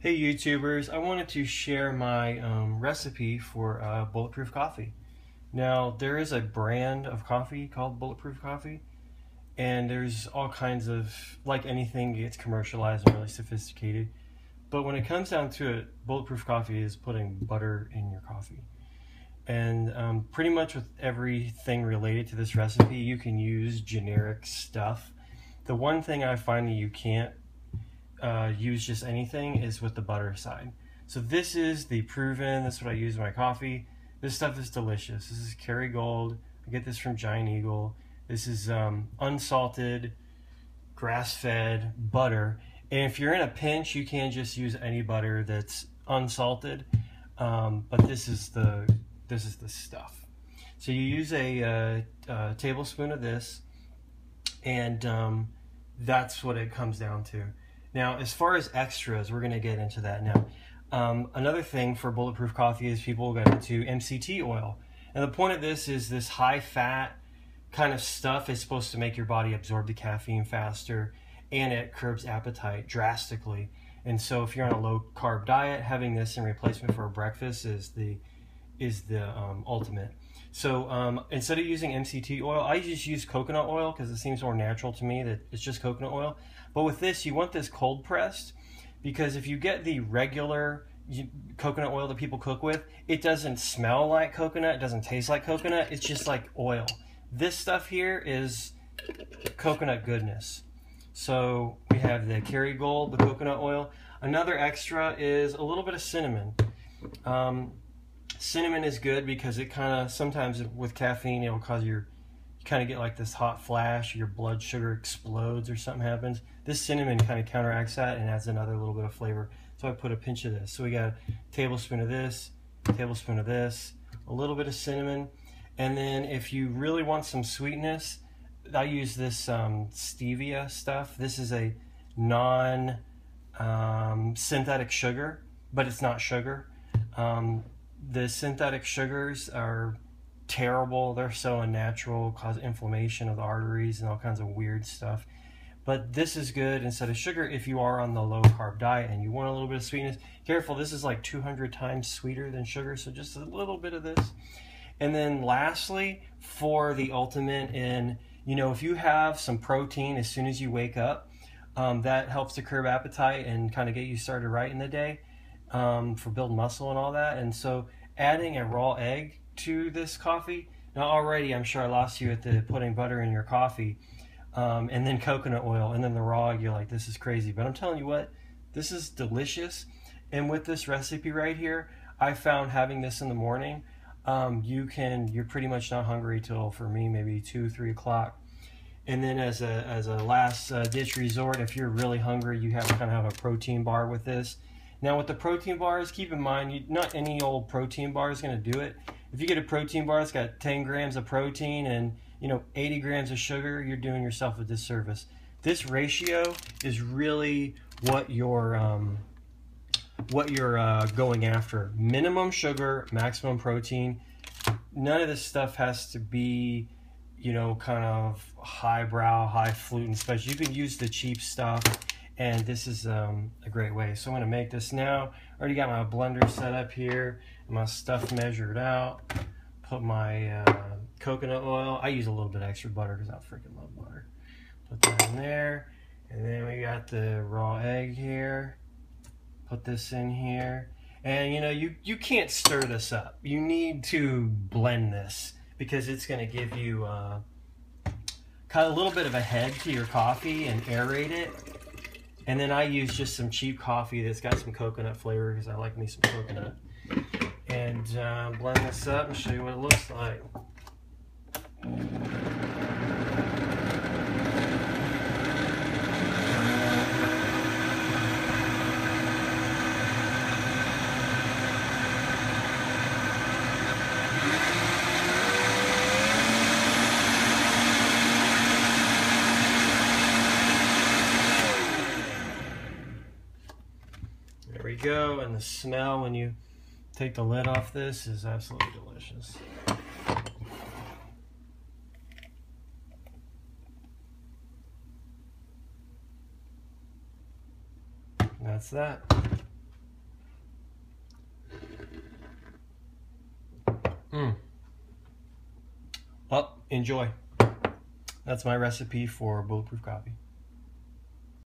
Hey YouTubers, I wanted to share my recipe for Bulletproof coffee. Now, there is a brand of coffee called Bulletproof coffee, and there's all kinds of, like anything gets commercialized and really sophisticated. But when it comes down to it, Bulletproof coffee is putting butter in your coffee. And pretty much with everything related to this recipe, you can use generic stuff. The one thing I find that you can't use just anything is with the butter side. So this is the proven, this is what I use in my coffee. This stuff is delicious. This is Kerrygold. I get this from Giant Eagle. This is unsalted, grass-fed butter. And if you're in a pinch, you can just use any butter that's unsalted. But this is the stuff. So you use a tablespoon of this, and that's what it comes down to. Now, as far as extras, we're going to get into that now. Another thing for Bulletproof coffee is people go into MCT oil. And the point of this is this high-fat kind of stuff is supposed to make your body absorb the caffeine faster, and it curbs appetite drastically. And so if you're on a low-carb diet, having this in replacement for a breakfast is the ultimate. So instead of using MCT oil, I just use coconut oil because it seems more natural to me that it's just coconut oil. But with this, you want this cold pressed, because if you get the regular coconut oil that people cook with, it doesn't smell like coconut, it doesn't taste like coconut, it's just like oil. This stuff here is coconut goodness. So we have the Kerrygold, the coconut oil. Another extra is a little bit of cinnamon. Cinnamon is good because it kind of, sometimes with caffeine, it will cause you kind of get like this hot flash, your blood sugar explodes or something happens. This cinnamon kind of counteracts that and adds another little bit of flavor. So I put a pinch of this. So we got a tablespoon of this, tablespoon of this, a little bit of cinnamon. And then if you really want some sweetness, I use this stevia stuff. This is a non-synthetic sugar, but it's not sugar. The synthetic sugars are terrible. They're so unnatural, cause inflammation of the arteries and all kinds of weird stuff. But this is good instead of sugar if you are on the low carb diet and you want a little bit of sweetness. Careful, this is like 200 times sweeter than sugar, so just a little bit of this. And then lastly, for the ultimate in, if you have some protein as soon as you wake up, that helps to curb appetite and kind of get you started right in the day for building muscle and all that. And so adding a raw egg to this coffee, now already I'm sure I lost you at the putting butter in your coffee, and then coconut oil, and then the raw egg, you're like, this is crazy. But I'm telling you what, this is delicious. And with this recipe right here, I found having this in the morning, you're pretty much not hungry till, for me, maybe 2-3 o'clock. And then as a last ditch resort, if you're really hungry, you have to kind of have a protein bar with this. Now with the protein bars, keep in mind, not any old protein bar is going to do it. If you get a protein bar that's got 10 grams of protein and 80 grams of sugar, you're doing yourself a disservice. This ratio is really what you're going after. Minimum sugar, maximum protein. None of this stuff has to be kind of highbrow, highfalutin special. You can use the cheap stuff, and this is a great way. So I'm going to make this now. I already got my blender set up here, and my stuff measured out. Put my coconut oil. I use a little bit extra butter because I freaking love butter. Put that in there, and then we got the raw egg here. Put this in here, and you can't stir this up. You need to blend this because it's going to give you kind of a little bit of a head to your coffee and aerate it. And then I use just some cheap coffee that's got some coconut flavor because I like me some coconut. And blend this up and show you what it looks like. There we go, and the smell when you take the lid off this is absolutely delicious. That's that. Mm. Well, enjoy. That's my recipe for bulletproof coffee.